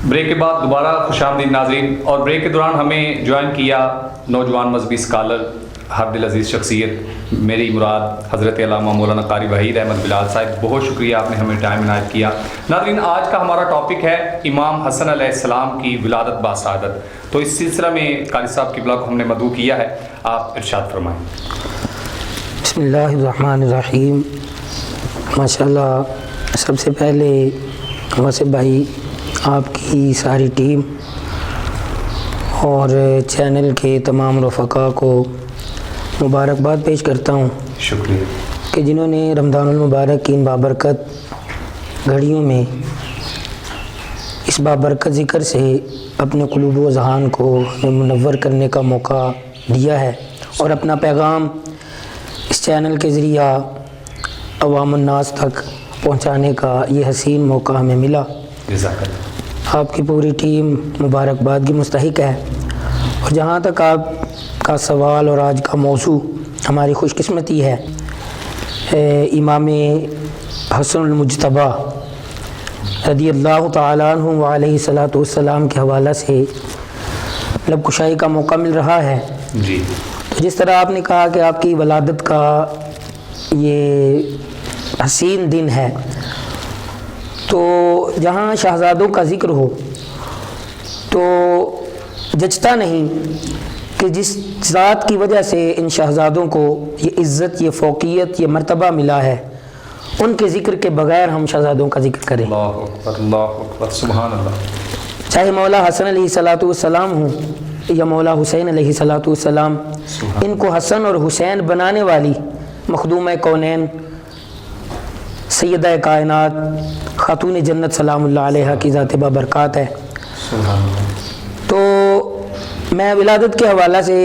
Break کے بعد دوبارہ خوش آمدید ناظرین. اور بریک کے دوران ہمیں جوائن کیا نوجوان مذہبی اسکالر، ہر دل عزیز شخصیت، میری مراد حضرت علامہ مولانا قاری وحید احمد بلال صاحب. بہت شکریہ، آپ نے ہمیں ٹائم عنایت کیا. ناظرین، آج کا ہمارا ٹاپک ہے امام حسن علیہ السلام کی ولادت باسعادت. تو اس سلسلہ میں قاری صاحب کی بلاگ ہم نے مدعو کیا ہے، آپ ارشاد فرمائیں. بسم اللہ الرحمن الرحیم. ماشاءاللہ، سب سے پہلے واصف بھائی، آپ کی ساری ٹیم اور چینل کے تمام رفقا کو مبارکباد پیش کرتا ہوں. شکریہ کہ جنہوں نے رمضان المبارک کی ان بابرکت گھڑیوں میں اس بابرکت ذکر سے اپنے قلوب و ذہان کو منور کرنے کا موقع دیا ہے اور اپنا پیغام اس چینل کے ذریعہ عوام الناس تک پہنچانے کا یہ حسین موقع ہمیں ملا. جزاک اللہ. آپ کی پوری ٹیم مبارکباد کی مستحق ہے. اور جہاں تک آپ کا سوال اور آج کا موضوع، ہماری خوش قسمتی ہے امام حسن المجتبیٰ رضی اللہ تعالیٰ عنہ وعلیہ صلاۃ والسلام کے حوالہ سے لب کشائی کا موقع مل رہا ہے. جی، تو جس طرح آپ نے کہا کہ آپ کی ولادت کا یہ حسین دن ہے، تو جہاں شہزادوں کا ذکر ہو تو جچتا نہیں کہ جس ذات کی وجہ سے ان شہزادوں کو یہ عزت، یہ فوقیت، یہ مرتبہ ملا ہے، ان کے ذکر کے بغیر ہم شہزادوں کا ذکر کریں. اللہ اکبر، اللہ اکبر، سبحان اللہ. چاہے مولا حسن علیہ صلاۃ والسلام ہوں یا مولا حسین علیہ صلاۃ والسلام، ان کو حسن اور حسین بنانے والی مخدومہ کونین سیدہ کائنات خاتون جنت سلام اللہ علیہ کی ذات بابرکات ہے. سبحان اللہ. تو میں ولادت کے حوالہ سے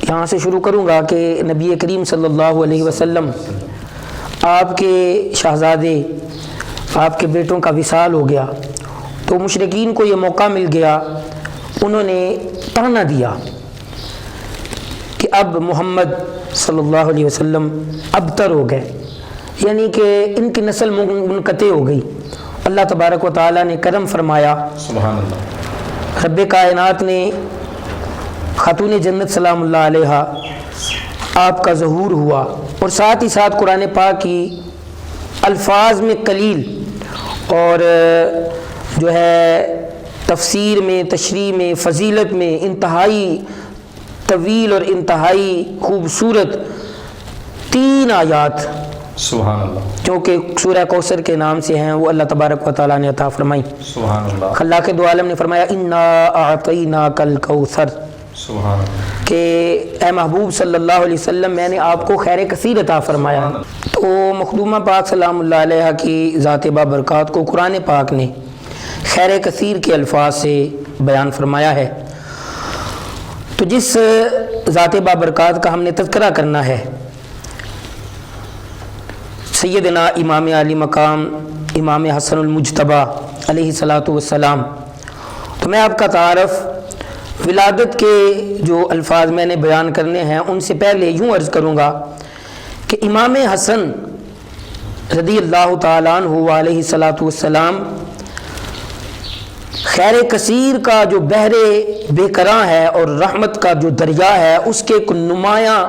یہاں سے شروع کروں گا کہ نبی کریم صلی اللہ علیہ وسلم، آپ کے شہزادے، آپ کے بیٹوں کا وصال ہو گیا تو مشرکین کو یہ موقع مل گیا، انہوں نے تانا دیا کہ اب محمد صلی اللہ علیہ وسلم ابتر ہو گئے، یعنی کہ ان کی نسل منقطع ہو گئی. اللہ تبارک و تعالیٰ نے کرم فرمایا، سبحان اللہ. رب کائنات نے خاتون جنت سلام اللہ علیہ آپ کا ظہور ہوا، اور ساتھ ہی ساتھ قرآن پاک کی الفاظ میں قلیل اور جو ہے تفسیر میں، تشریح میں، فضیلت میں انتہائی طویل اور انتہائی خوبصورت 3 آیات، سبحان اللہ، جو کہ سورہ کوثر کے نام سے ہیں، وہ اللہ تبارک و تعالیٰ نے عطا فرمائی. سبحان اللہ. خلاق دو عالم نے فرمایا انا اعطیناک الکوثر، سبحان اللہ. کہ اے محبوب صلی اللہ علیہ وسلم، میں نے آپ کو خیر کثیر عطا فرمایا. تو مخدومہ پاک سلام اللہ علیہ کی ذات بابرکات کو قرآن پاک نے خیر کثیر کے الفاظ سے بیان فرمایا ہے. تو جس ذات بابرکات کا ہم نے تذکرہ کرنا ہے، سیدنا امام علی مقام امام حسن المجتبیٰ علیہ صلاۃ والسلام. تو میں آپ کا تعارف ولادت کے جو الفاظ میں نے بیان کرنے ہیں ان سے پہلے یوں عرض کروں گا کہ امام حسن رضی اللہ تعالیٰ عنہ علیہ صلاۃ والسلام خیر کثیر کا جو بحر بے کراں ہے اور رحمت کا جو دریا ہے، اس کے ایک نمایاں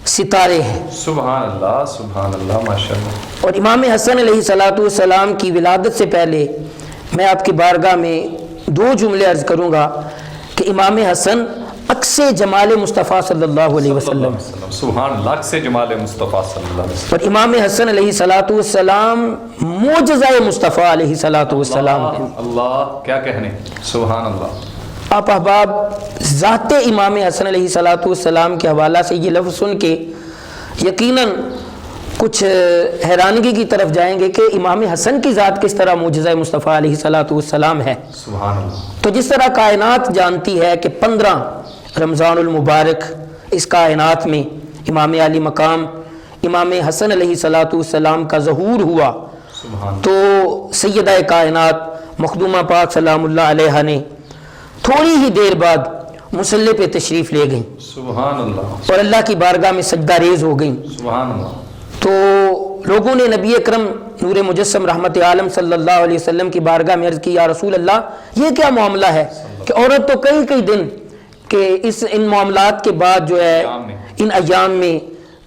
ستارے ہیں. سبحان اللہ، سبحان اللہ، ماشاء اللہ. اور امام حسن علیہ صلاۃ والسلام کی ولادت سے پہلے میں آپ کی بارگاہ میں 2 جملے عرض کروں گا کہ امام حسن عکس جمال مصطفیٰ صلی اللہ علیہ وسلم، سبحان اللہ، سے جمال مصطفیٰ صلی اللہ علیہ وسلم. اور امام حسن علیہ صلاۃ والسلام معجزہ مصطفیٰ علیہ صلاۃ والسلام ہیں. اللہ، کیا کہنے، سبحان اللہ. آپ احباب ذات امام حسن علیہ صلاۃ والسلام کے حوالہ سے یہ لفظ سن کے یقیناً کچھ حیرانگی کی طرف جائیں گے کہ امام حسن کی ذات کس طرح معجزہ مصطفیٰ علیہ صلاۃ والسلام ہے. سبحان اللہ. تو جس طرح کائنات جانتی ہے کہ 15 رمضان المبارک اس کائنات میں امام علی مقام امام حسن علیہ صلاۃ والسلام کا ظہور ہوا، تو سیدہ کائنات مخدومہ پاک سلام اللہ علیہ نے تھوڑی ہی دیر بعد مصلی پہ تشریف لے گئیں، سبحان اللہ، اور اللہ کی بارگاہ میں سجدہ ریز ہو گئیں. سبحان اللہ. تو لوگوں نے نبی اکرم نور مجسم رحمت عالم صلی اللہ علیہ وسلم کی بارگاہ میں عرض کی یا رسول اللہ یہ کیا معاملہ ہے کہ عورت تو کئی دن کہ ان معاملات کے بعد جو ہے ان ایام میں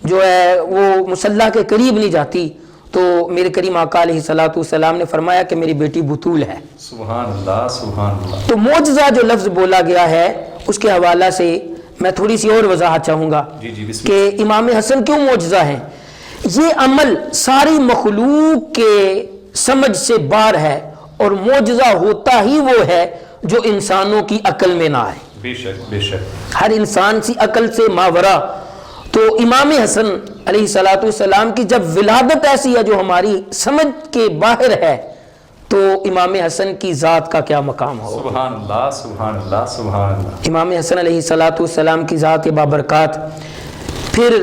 جو ہے وہ مصلی کے قریب نہیں جاتی. تو میرے کریم آقا علیہ الصلوۃ والسلام نے فرمایا کہ میری بیٹی بطول ہے. سبحان اللہ سبحان اللہ. تو معجزہ جو لفظ بولا گیا ہے اس کے حوالہ سے میں تھوڑی سی اور وضاحت چاہوں گا کہ امام حسن کیوں معجزہ ہیں. یہ عمل ساری مخلوق کے سمجھ سے باہر ہے اور معجزہ ہوتا ہی وہ ہے جو انسانوں کی عقل میں نہ آئے. بے شک بے شک. ہر انسان سی عقل سے ماورا. تو امام حسن علیہ الصلوۃ والسلام کی جب ولادت ایسی ہے جو ہماری سمجھ کے باہر ہے تو امام حسن کی ذات کا کیا مقام ہو. سبحان اللہ سبحان اللہ سبحان اللہ. امام حسن علیہ الصلوۃ والسلام کی ذات بابرکات. پھر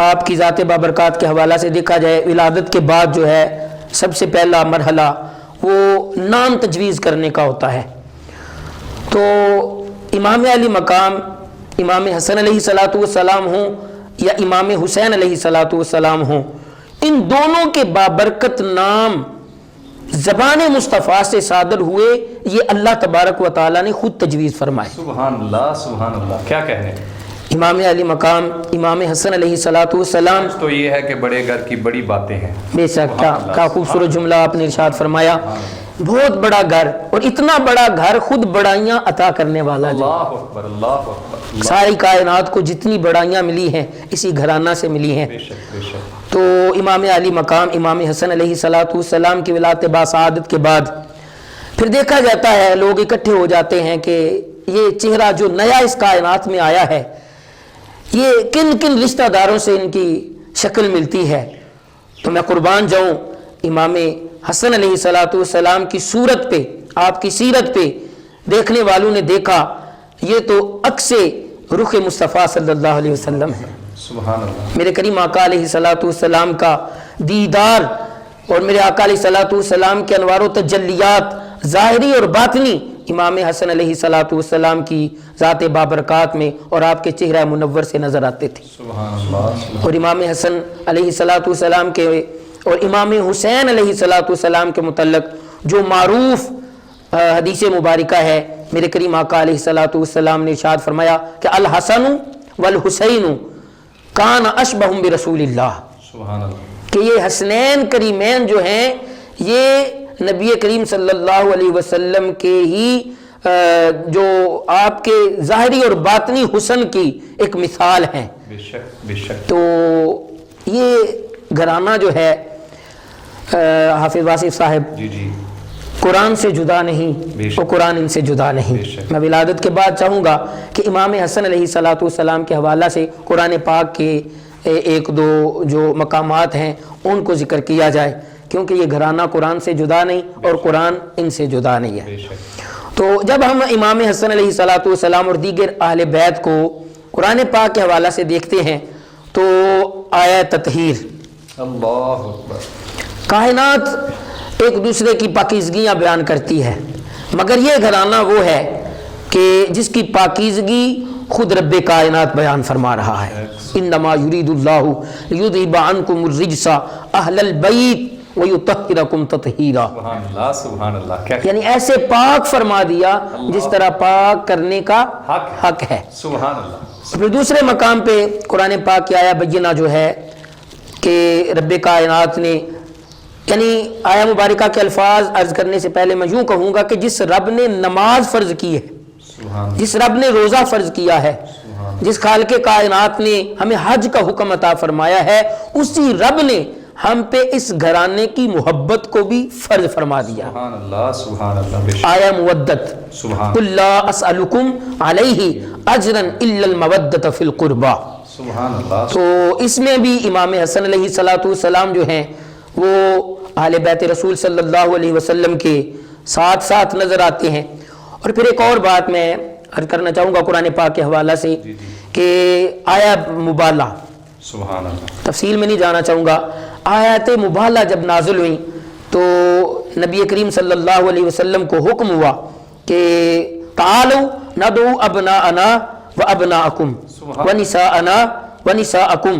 آپ کی ذات بابرکات کے حوالہ سے دیکھا جائے ولادت کے بعد جو ہے سب سے پہلا مرحلہ وہ نام تجویز کرنے کا ہوتا ہے. تو امام علی مقام امام حسن علیہ الصلوۃ والسلام ہوں یا امام حسین علیہ الصلوۃ والسلام ہوں, ان دونوں کے بابرکت نام زبان مصطفیٰ سے صادر ہوئے یہ اللہ تبارک و تعالیٰ نے خود تجویز فرمائے. سبحان اللہ سبحان اللہ. کیا کہنے امام علی مقام امام حسن علیہ الصلوۃ والسلام. تو یہ ہے کہ بڑے گھر کی بڑی باتیں ہیں. بے شک کیا خوبصورت جملہ آپ نے ارشاد فرمایا. بہت بڑا گھر اور اتنا بڑا گھر خود بڑائیاں عطا کرنے والا. اللہ اکبر اللہ اکبر. ساری کائنات کو جتنی بڑائیاں ملی ہیں اسی گھرانہ سے ملی ہیں. بے شک بے شک. تو امام علی مقام امام حسن علیہ الصلوۃ والسلام کی ولادت باسعادت کے بعد پھر دیکھا جاتا ہے لوگ اکٹھے ہو جاتے ہیں کہ یہ چہرہ جو نیا اس کائنات میں آیا ہے یہ کن کن رشتہ داروں سے ان کی شکل ملتی ہے. تو میں قربان جاؤں امام حسن علیہ الصلوۃ والسلام کی صورت پہ آپ کی سیرت پہ دیکھنے والوں نے دیکھا یہ تو عکس رخ مصطفیٰ صلی اللہ علیہ وسلم ہے. سبحان اللہ. میرے کریم آقا علیہ الصلوۃ والسلام کا دیدار اور میرے آقا علیہ الصلوۃ والسلام کے انوار و تجلیات ظاہری اور باطنی امام حسن علیہ الصلوۃ والسلام کی ذات بابرکات میں اور آپ کے چہرہ منور سے نظر آتے تھے. سبحان اللہ. اور امام حسن علیہ الصلوۃ والسلام کے اور امام حسین علیہ الصلوۃ والسلام کے متعلق جو معروف حدیث مبارکہ ہے میرے کریم آقا علیہ الصلوۃ والسلام نے ارشاد فرمایا کہ الحسن والحسین کان اشبہ برسول اللہ. سبحان اللہ. کہ یہ حسنین کریمین جو ہیں یہ نبی کریم صلی اللہ علیہ وسلم کے ہی جو آپ کے ظاہری اور باطنی حسن کی ایک مثال ہیں. بے شک بے شک. تو یہ گھرانہ جو ہے حافظ واصف صاحب جی جی قرآن سے جدا نہیں اور قرآن ان سے جدا نہیں. میں ولادت کے بعد چاہوں گا کہ امام حسن علیہ الصلوۃ والسلام کے حوالہ سے قرآن پاک کے ایک دو جو مقامات ہیں ان کو ذکر کیا جائے کیونکہ یہ گھرانہ قرآن سے جدا نہیں اور قرآن ان سے جدا نہیں ہے. تو جب ہم امام حسن علیہ الصلوۃ والسلام اور دیگر اہل بیت کو قرآن پاک کے حوالہ سے دیکھتے ہیں تو آیت تطہیر. اللہ اکبر. کائنات ایک دوسرے کی پاکیزگیاں بیان کرتی ہے مگر یہ گھرانہ وہ ہے کہ جس کی پاکیزگی خود رب کائنات بیان فرما رہا ہے. انما یرید اللہ لیذھب عنکم الرجس اہل البیت ویطہرکم تطہیرا. سبحان اللہ سبحان اللہ. یعنی ایسے پاک فرما دیا جس طرح پاک کرنے کا حق ہے. سبحان اللہ. پھر دوسرے مقام پہ قرآن پاک کی آیا بینہ جو ہے کہ رب کائنات نے یعنی آیا مبارکہ کے الفاظ عرض کرنے سے پہلے میں یوں کہوں گا کہ جس رب نے نماز فرض کی ہے, جس رب نے روزہ فرض کیا ہے, جس خالق کائنات نے ہمیں حج کا حکم عطا فرمایا ہے, اسی رب نے ہم پہ اس گھرانے کی محبت کو بھی فرض فرما دیا. سبحان اللہ سبحان اللہ. آیا مودت قل لا اسألکم علیہ اجرا الا المودۃ فی القربى. سبحان اللہ. تو اس میں بھی امام حسن علیہ الصلوۃ والسلام جو ہیں وہ اہل بیت رسول صلی اللہ علیہ وسلم کے ساتھ ساتھ نظر آتے ہیں. اور پھر ایک اور بات میں عرض کرنا چاہوں گا قرآن پاک کے حوالہ سے کہ آیا مبالہ, سبحان اللہ, تفصیل میں نہیں جانا چاہوں گا, آیات مبالہ جب نازل ہوئیں تو نبی کریم صلی اللہ علیہ وسلم کو حکم ہوا کہ تعالوا ندعو ابناءنا و ابناءکم و نساءنا و نساءکم